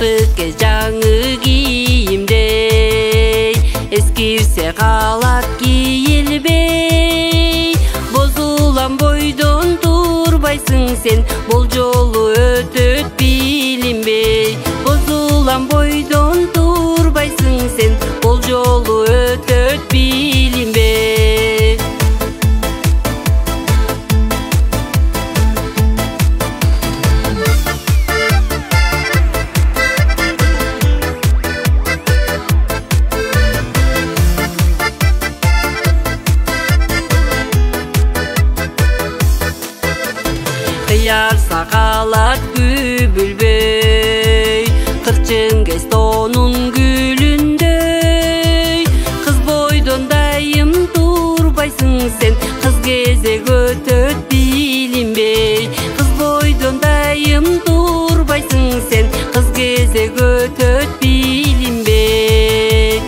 Жаштыкке жаңы кийимдей эскирсе калат кийилбей. Бозулам бойдон турбайсың сен, бул жолу өтөт билинбей. Бозулам бойдон турбайсың сен, бул жолу өтөт билинбей. Кыяр сакалат күбүлбөй, кырчын кез тонун гүлүндөй. Кыз бойдон дайым турбайсың сен, кыз кезек өтөт билинбей. Кыз бойдон дайым турбайсың сен, кыз кезек өтөт билинбей.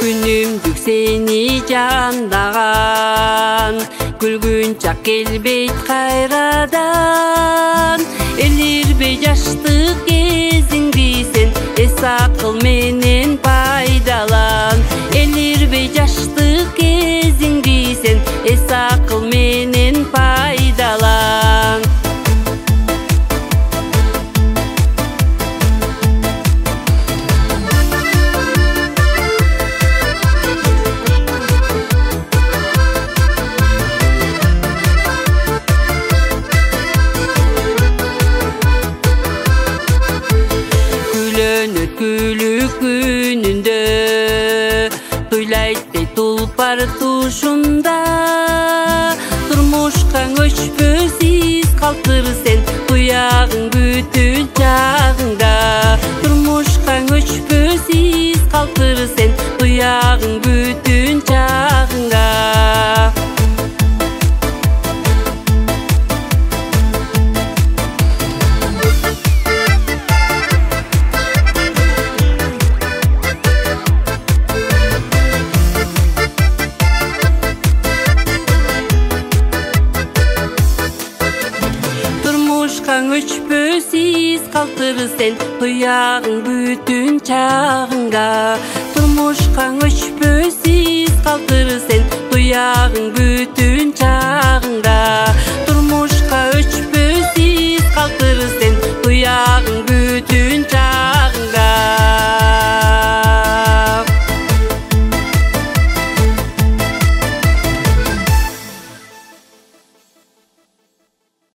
Күнүмдүк сени жандаган, күлгүн чак келбейт кайрадан. Элирбей жаштык кезиңди сен, эс акыл менен пайдалан. Элирбей жаштык кезиңди сен, эс акыл менен пайдалан. Күлүк күнүндө туйлайт тулпар тушунда. Турмушка көчпөсүз калтыр сен, туягың бүтүн чагыңда. Турмушка көчпөсүз калтыр сен, туягың бүтүн чагыңда. Өчпөсүз калтыр сен, туягың бүтүн чагыңда. Турмушка өчпөсүз калтыр сен, туягың бүтүн чагыңда.